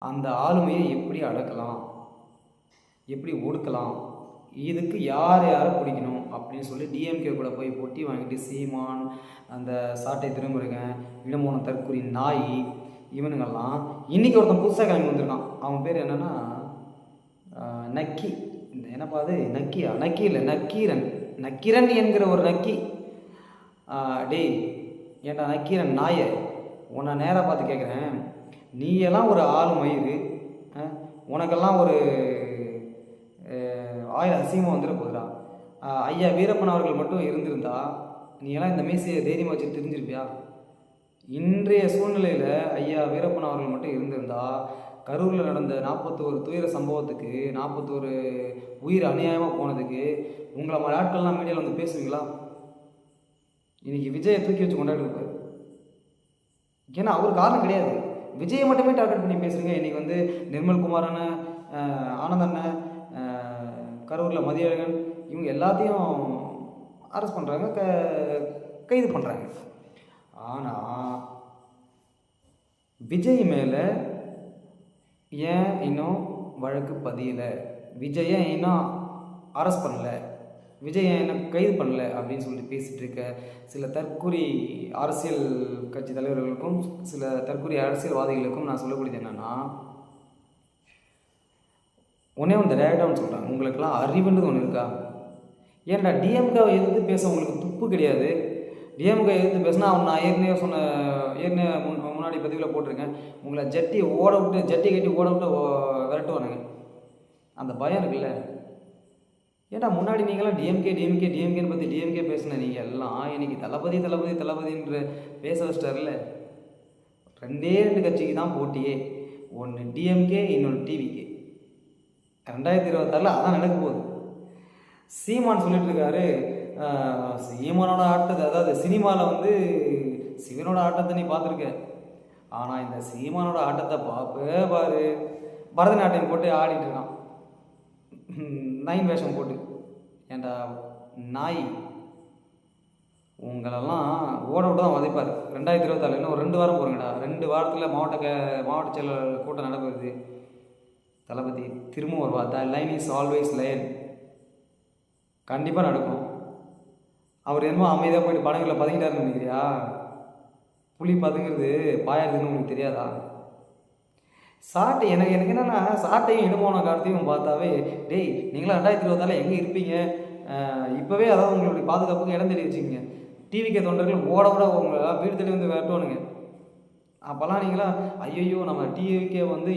அந்த ஆளுமையை எப்படி அடக்கலாம், எப்படி ஒடுக்கலாம், இதுக்கு யார் யாரை பிடிக்கணும் அப்படின்னு சொல்லி டிஎம்கே கூட போய் பொட்டி வாங்கிட்டு சீமான், அந்த சாட்டை துரைமுருகன், இளமோன தற்குறி நாய், இவனுங்கெல்லாம் இன்றைக்கி ஒருத்தன் புதுசாக கிளம்பி வந்திருக்கான். அவன் பேர் என்னென்னா நக்கி. இந்த என்னப்பா அது நக்கியா? நக்கி இல்லை, நக்கீரன். நக்கீரன் என்கிற ஒரு நக்கி. டேய் ஏன்டா நக்கீரன் நாய, உன்னை நேராக பார்த்து கேட்குறேன், நீயெல்லாம் ஒரு ஆளு மயிறு, உனக்கெல்லாம் ஒரு ஆயிரம் அசிங்கமாக வந்துட போகுதுடா. ஐயா வீரப்பன் அவர்கள் மட்டும் இருந்திருந்தா நீ எல்லாம் இந்த மீசையை தைரியமாக வச்சு தெரிஞ்சிருப்பியா? இன்றைய சூழ்நிலையில் ஐயா வீரப்பன் அவர்கள் மட்டும் இருந்திருந்தா கரூரில் நடந்த 41 துயர சம்பவத்துக்கு, 41 உயிர் அநியாயமாக போனதுக்கு உங்களை மாதிரி ஆட்கள்லாம் மீடியாவில் வந்து பேசுவீங்களா? இன்றைக்கி விஜயை தூக்கி வச்சு கொண்டாடிருப்பார். ஏன்னா அவர் காரணம் கிடையாது, விஜயை மட்டுமே டார்கெட் பண்ணி பேசுகிறீங்க. இன்றைக்கி வந்து நிர்மல்குமார் ஆனந்தண்ணன், கரூரில் மதியழகன், இவங்க எல்லாத்தையும் அரெஸ்ட் பண்ணுறாங்க, கைது பண்ணுறாங்க. ஆனால் விஜய் மேலே ஏன் இன்னும் வழக்கு பதியலை, விஜயை இன்னும் அரெஸ்ட் பண்ணலை, விஜய் ஏன் இன்னும் கைது பண்ணல அப்படின்னு சொல்லிட்டு பேசிகிட்டு இருக்க சில தற்கொலை அரசியல் கட்சி தலைவர்களுக்கும் சில தற்கொலை அரசியல்வாதிகளுக்கும் நான் சொல்லக்கூடியது என்னென்னா, ஒன்றே ஒன்று டேரெக்டாக சொல்கிறாங்க, உங்களுக்கெல்லாம் அறிவுன்றது ஒன்று இருக்கா? ஏன்டா டிஎம்கேவை எதிர்த்து பேச உங்களுக்கு துப்பு கிடையாது? டிஎம்கே எதிர்த்து பேசினா நான் ஏற்கனவே முன்னாடி பதிவில் போட்டிருக்கேன், உங்களை ஜட்டி கட்டி ஓட விட்டு விரட்டுவானுங்க. அந்த பயம் இருக்குல்ல. ஏன்டா முன்னாடி நீங்களாம் டிஎம்கேன்னு பற்றி டிஎம்கே பேசின நீங்கள் எல்லாம் இன்றைக்கி தளபதின்ற பேச வச்சிட்டார்ல. 2 கட்சிக்கு தான் போட்டியே, ஒன்று டிஎம்கே, இன்னொன்று டிவிகே. 2026 அதான் நடக்க போகுது. சீமான் சொல்லிட்டு இருக்காரு, சீமானோட ஆட்டத்தை, அதாவது சினிமாவில் வந்து சிவனோட ஆட்டத்தை நீ பார்த்துருக்க, ஆனால் இந்த சீமானோட ஆட்டத்தை பாரு, பரதநாட்டியம் போட்டு ஆடிட்டு இருக்கான், 9 வேஷம் போட்டு. ஏன்டா நாய், உங்களெல்லாம் ஓட விட்டு தான் உதைப்பார். 2026 இன்னும் ஒரு 2 வாரம் போகிறீங்கடா. 2 வாரத்தில் மாவட்ட செயலாளர் கூட்டம் நடக்குது. தளபதி திரும்ப வருவா. The line is always line. கண்டிப்பாக நடக்கும். அவர் என்னமோ அமைதியாக போயிட்டு படங்களில் பதுங்கிட்டாருன்னு நினைக்கிறியா? புலி பதுங்கிறது பாயாதுன்னு உங்களுக்கு தெரியாதா? சாட்டை எனக்கு என்னென்னா, சாட்டையும் இடுமான காலத்தையும் பார்த்தாவே, டேய் நீங்களாம் 2026 எங்கே இருப்பீங்க? இப்போவே அதாவது உங்களுடைய பாதுகாப்புக்கு இடம் தேடி வச்சுக்கோங்க. டிவிகே தொண்டர்கள் ஓட உங்களை வீடு தேடி வந்து விரட்டுவானுங்க. அப்போல்லாம் நீங்களாம் ஐயோ நம்ம டிவிகே வந்து